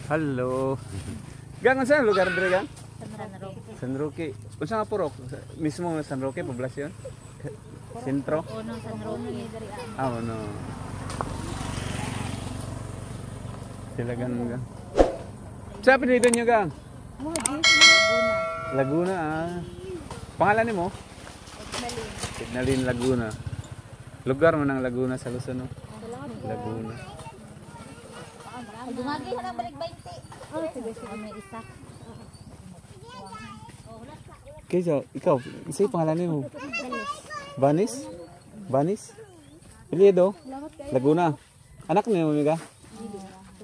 Hello. Gang, saan lugar diri gang? San Roque. San Roque. Unsa nga purok? Mismo San Roque poblasyon? Sentro? Ono San Roque. Ah, ano. Sila gang. Sa apelyido niyo gang? Laguna. Laguna ah. Pangalan nimo? Signalin Laguna. Lugar man ng Laguna sa Luzon, no? Laguna. Dumagi ka ng balik 20. Oh, sige, may isa. Kaya ikaw, isa yung pangalan mo? Banis? Banis? Piliedo? Laguna. Anak niyo mo ka?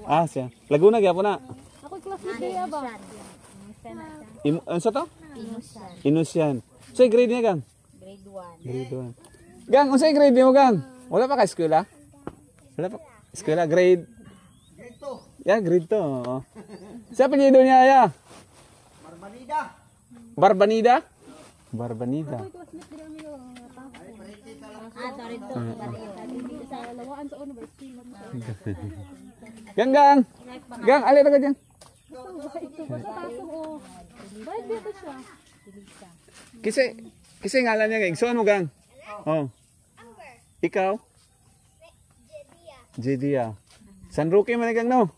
Ah, siya. Laguna gyapon na. Ako classmate niya ba? Ano sa to? Inusan. Inusian. So, grade niya gang? Grade 1. Grade 1. Gang, unsa yung grade mo gang? Wala pa ka eskwela? Wala pa eskwela grade? Grade 2. Yeah, grade 2. Oo. Sa apelyido niya ya? Barbanida. Barbanida? Barbanida. Sorry to. Gang gang. Gang, alin ka diyan? Kasi ngalan niya gang. Suan mo gang? Oh. Ikaw? Jedia. San Roque man gang no?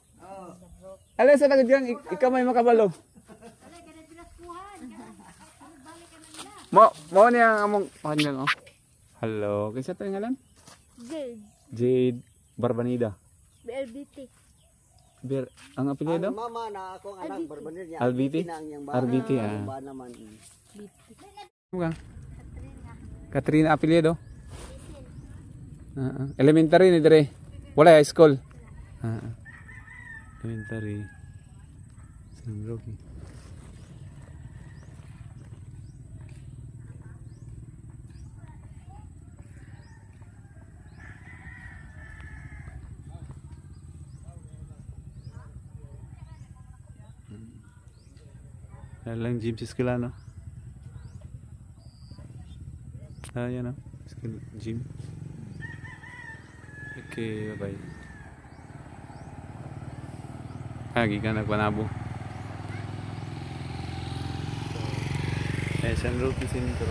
Alin sa tagad gang? Ikaw may makabalo. Mo niya among pangalan oh. Hello, kinsa tay ngalan? Jade. Jade Barbanida. BLBT. Ang apelyido? Mama na akong anak barbanir niya. Albiti? Arbiti ah. Ba naman. Mga Katrina apelyido? Elementary ni dire. Wala high school. Elementary. San Roque. Lang gym sa eskwela no. Yan no. Gym. Okay, bye-bye. Lagi ka nagpanabo. San Roque Centro.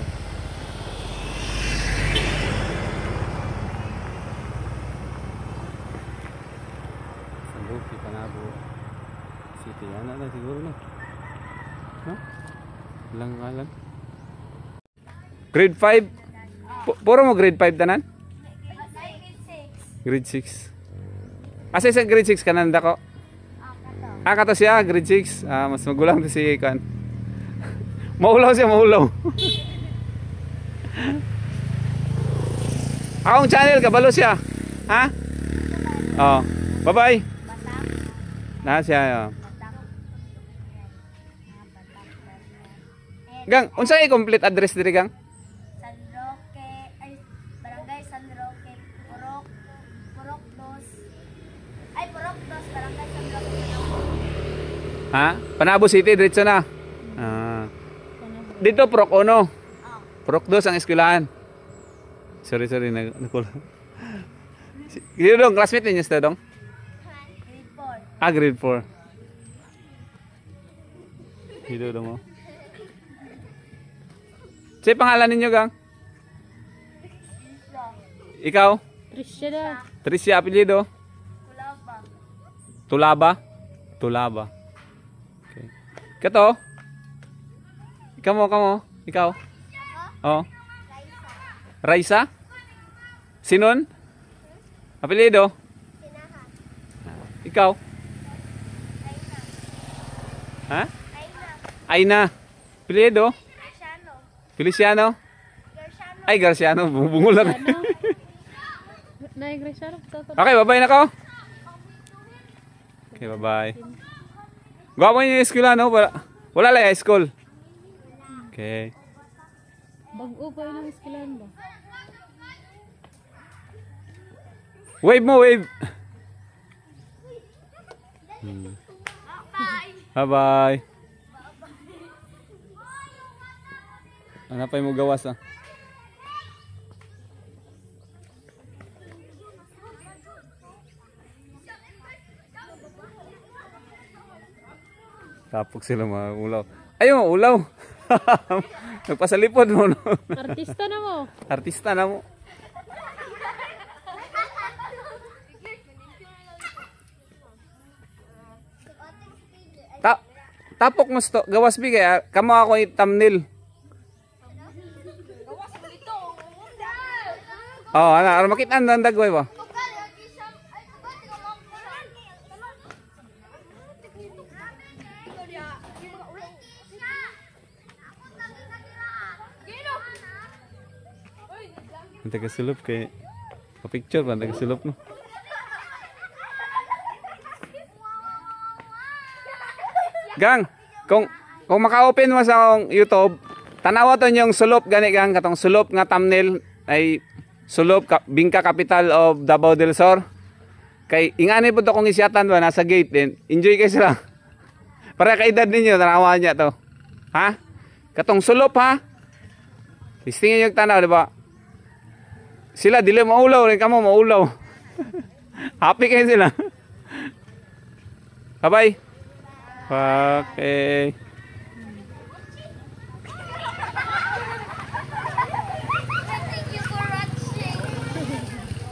San Roque, Panabo City. Ano na siguro no? No? Ilang kalan? Grade 5? Puro mo grade 5 tanan? Grade 6. Asa isang grade 6 kanan dako? Kato siya, grade 6. Mas magulang to si Kan. Maulaw siya, maulaw. Akong channel, kabalo siya. Ha? Oh. Bye-bye. Na siya. Gang, unsa i-complete address diri gang? San Roque, ay Barangay San Roque, Purok 2. Ay Purok 2, Barangay San Roque. Ha? Panabo City diretso na. Dito Purok 1. Purok 2 ang eskwelahan. Sorry nakul. Dito dong classmate niyo sa dong? Grade 4. Grade 4. Dito dong oh. Say pangalan ninyo gang? Ikaw? Tricia. Tricia apelyido? Tulaba. Tulaba. Okay. Kato? Kamo. Ikaw? Oh. Raisa? Sinon? Apelyido? Ikaw? Ha? Aina. Apelyido? Feliciano? Ay, Garciano. Bungol lang. Okay, bye-bye na ko. Okay, bye-bye. Gawa mo yung eskwela, no? Wala lang high school. Okay. Bago pa yun ang eskwelahan ba? Wave mo, wave. Bye-bye. Ano pa yung gawas ah? Tapok sila mga ulaw. Ayun, ulaw. Nagpasalipod mo. No? Artista na mo. Artista na mo. Tapok mo sto. Gawas bigay. Kamo ako i-thumbnail. Oh, ano makita ang dagway ba? Ang taga-sulop kay pa-picture ba? Ang taga-sulop no? Gang, kung maka-open mo sa akong YouTube, tanawa to yung sulop gani gang, katong sulop nga thumbnail ay sulop Bingka capital of Davao del Sur. Kay ingani po to kung isyatan ba nasa gate din. Enjoy kayo sila. Para kay edad ninyo tanawa niya to. Ha? Katong sulop ha. Listingin yung tanaw, di ba? Sila dili maulaw rin kamo maulaw. Happy kayo sila. Bye-bye. Okay.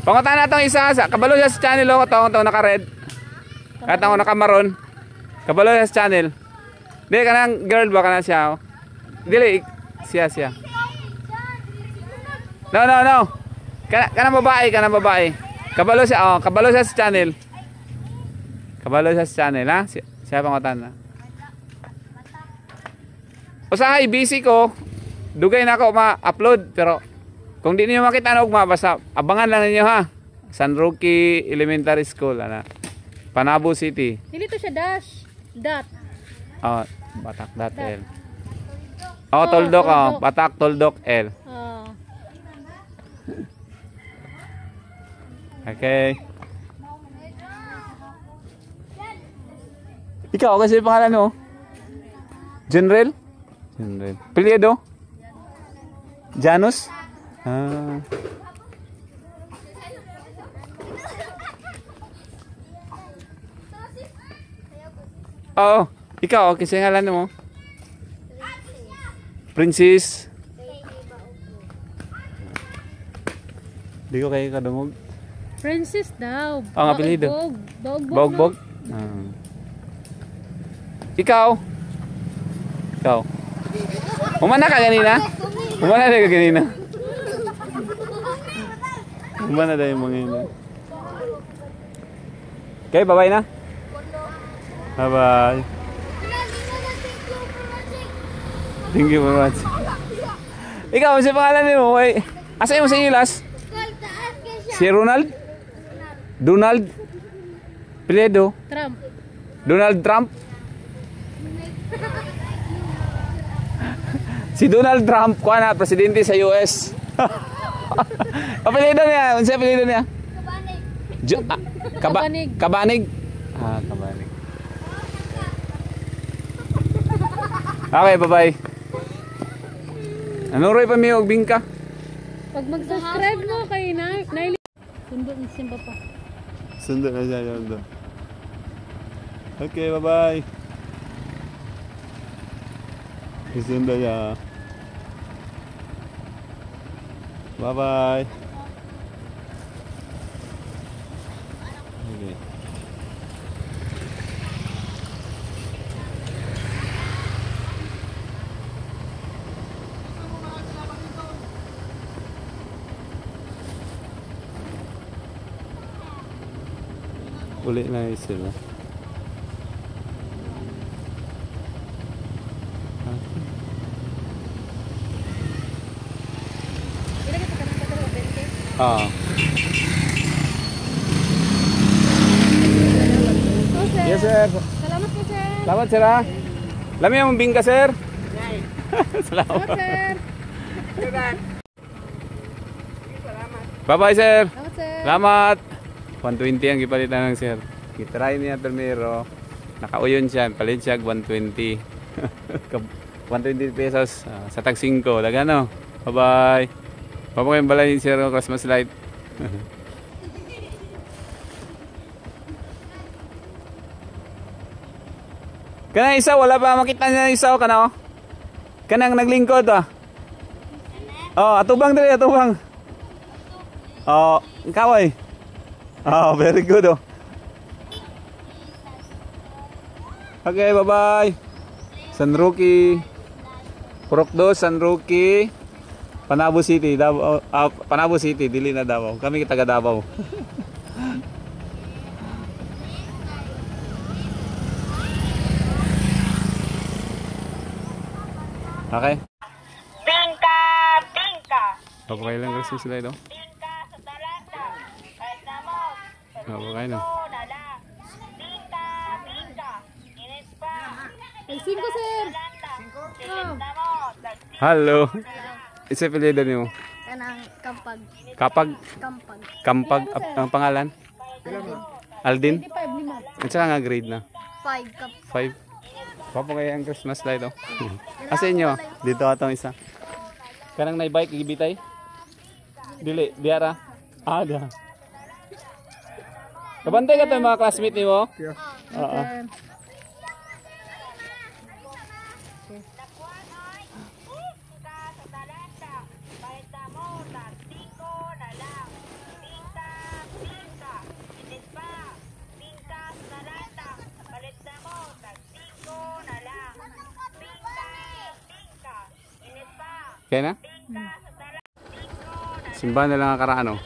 Pangutan na itong isa sa kabalo siya sa channel o itong naka-red at itong naka-maroon. Kabalo siya sa channel. Dili ka ng girl ba ka na siya? Dili siya. No. Kanang babae. Kabalo siya sa channel. Kabalo siya sa channel ha. Siya pangutan na. Usahay busy ko. Dugay na ako ma-upload pero kung di niyo makita na ugma basta abangan lang ninyo ha. San Roque Elementary School ana. Panabo City. Dili to siya dash. Dot. Oh, Batak.l. Oh, Toldok oh. Batak Toldok L. Oh. Okay. Ikaw kasi pangalan mo? General? General. Piliedo? Janus? Ah. Oo. Ikaw, kasi ngalan mo? Princess? Di ko kayo kadungog. Princess daw. Ang apelido? Bogbog. Ah. Ikaw? Umana ka kanina? Umana na yung mga yun. Okay, bye-bye na. Bye-bye. Thank you very much. Ikaw, ano si pangalan mo? Asa mo sa ilas? Si Ronald? Donald? Piledo? Trump. Donald Trump? Si Donald Trump, kuha na, presidente sa US. Apelido niya, ano siya apelido niya? Kabanig. Kabanig? Ah, Kabanig. Okay, bye-bye. Anong roy pa may Bingka? Pag mag-subscribe mo kay Naili. Sundo ni Simba pa. Sundo na siya yun doon. Okay, bye-bye. Sundo niya. Bye-bye. Okay. Uli na sila. Ah. Yes, sir. Salamat po, sir. Salamat, sir. Lami yung bingka, sir. Salamat. Sir. Bye-bye, sir. Salamat, sir. Salamat. 120 ang ipalitan ng sir. Kitry niya primero. Nakauyon siya. Palit siya 120. 120 pesos sa tag 5. Dagano. Bye-bye. Papakayin balay sir ng Christmas light. Kanang isa, wala pa makita niya isa, kana oh. Kanang naglingkod ah. Oh, atubang dali, atubang. Oh, kaway. Oh, very good oh. Okay, bye-bye. San Roque. Purok 2, San Roque. Panabo City, Davao, Panabo City, dili na Davao. Kami taga Davao. Okay. Tingka, tingka. Okay lang kasi sila ito. Tingka sa talata. Kahit na mo. Okay na. Nala. Tingka, tingka. Inis pa. Ay, 5 sir. Inis na mo. Hello. Isa apelyido niyo. Kanang kampag. Kapag Kampag ang pangalan? Aldin. 25 At saka nga grade na. 5 kap. 5. Papo kaya ang Christmas light oh. Asa inyo? Dito atong isa. Kanang na bike gibitay? Dili, diara. Ah, diara. Kabantay ka to mga classmate nimo? Oo. Kaya na? Simbahan na lang ang karaan, oh.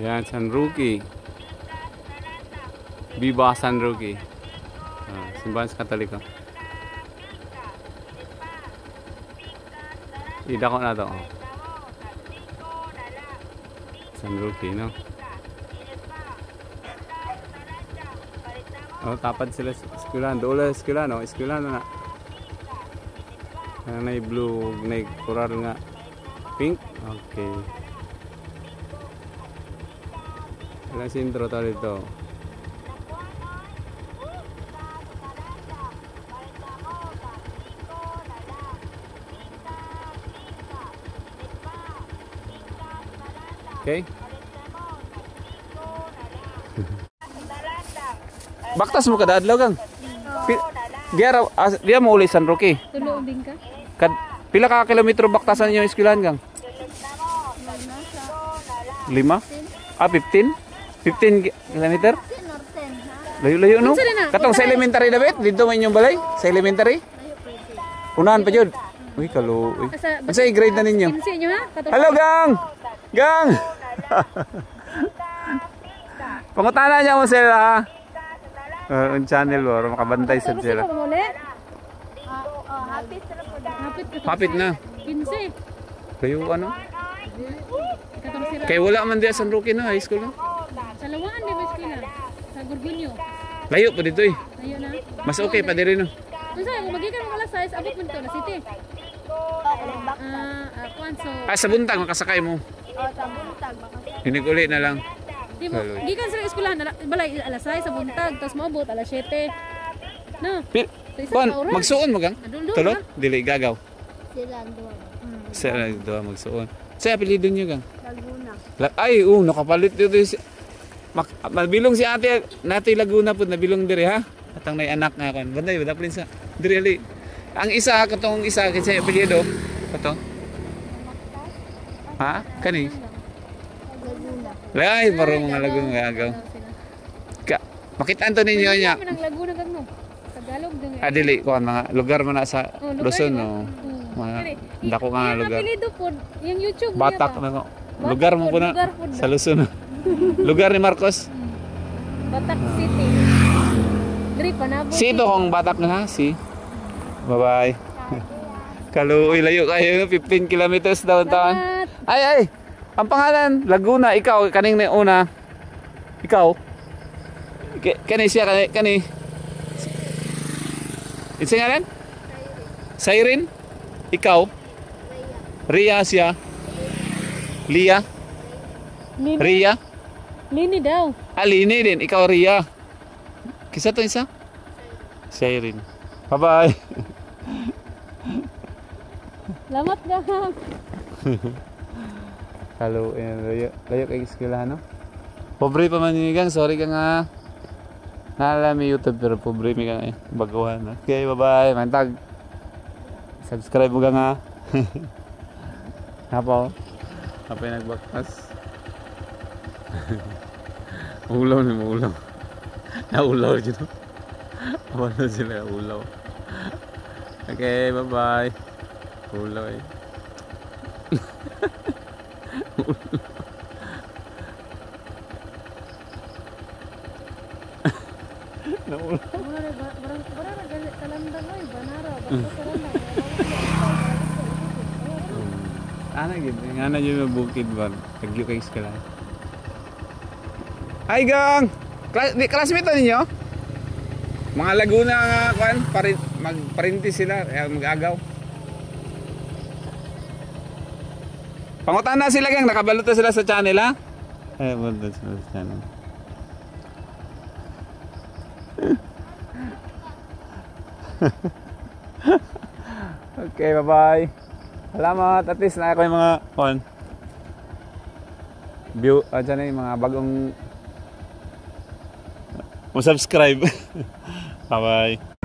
Yan, San Roque. Viva San Roque. Simbahan sa Katoliko. Idako na to, oh. San Roque, no? Oh, tapad sila sa eskwelahan. Doon sa eskwelahan, no? Eskwelahan na. Na blue, na coral nga pink. Okay. Ilang sintro to dito. Okay. Baktas mo kada adlaw gang. Dia mo uli San Roque. Tulo din ka? Pila ka kilometro baktasan yung eskwelahan gang? 5? 15? 15 kilometer? Layo-layo no? Katong sa elementary David, dito man yung balay? Sa elementary? Unahan pa jud. Uy, kalo. Ano sa grade na ninyo? Hello gang! Gang! Pangutana niya mo sila. Ang channel mo, makabantay sa sila. Hapit na. 15. Kayo ano? Kaya wala man diya San Roque na, high school na. Sa Lawaan, di ba eskwela? Sa Gorgonio. Layo pa dito eh. Layo na. Mas okay pa diri no. Kung saan, kung magikan mo alas 6, abot mo dito na city. Kwanso. Sa buntag makasakay mo. Sa buntag. Hinig uli na lang. Di mo, gikan sa eskwelahan, balay alas 6 sa buntag, tapos maabot alas 7. No? Kon, magsuon mo gang? Aduldo, Tulot? Dili gagaw. Sila doon. Sa doon magsuon. Sa apelyido niyo gang? Laguna. Ay, nakapalit dito si mabilong si ate, nati Laguna pud nabilong diri ha. Atang nay anak nga kon. Banday wala plin sa diri ali. Ang isa katong isa kinsa apelyido? Kato. Ha? Kani? Laguna. Lay, marong mga Laguna gagaw. Makitaan to ninyo niya. Manang Laguna kag no. Tagalog din. Dili ko mga lugar man na sa lugar, Luzon diba? no. Mga dako nga Yung lugar. apelido po, yung YouTube Batak niya na lugar mo po na lugar po sa Luzon. Lugar ni Marcos. Batak City. Diri Panabo. Si ito kong Batak na ha, si. Bye-bye. Kaluoy layo kayo 15 kilometers downtown. Ay. Ang pangalan Laguna, ikaw kaning na una. Ikaw. Kani siya kani. Isa ngalan? Siren. Ikaw. Ria siya. Lia. Ria. Lini daw. Lini din. Ikaw Ria. Kisa to isa? Siren. Bye-bye. Lamat ka. Hello, layo kay eskwelahan no? Pobre pa man ni gang, sorry ka nga. Naalala may YouTube pero pobre may ka baguhan. Okay, bye-bye. Mantag. Subscribe mo ka nga. Hapo. Hapo yung nagbaktas. Ulaw na mo ulaw. Naulaw dito. Wala sila ulaw. Okay, bye-bye. Ulaw eh. Naulaw. Barang galit kalandang ay banara basta kalandang. Ana gid, nga na yung bukid ba? Tagyo kay eskwela. Hi gang. Classmate ninyo? Mga Laguna nga kwan, magparinti sila, mag-agaw. Pangutan na sila gang, nakabalot na sila sa channel ha? Eh, balot sila sa channel. Okay, bye-bye. Salamat, at least na ako yung mga view, dyan yung mga bagong subscribe. Bye-bye.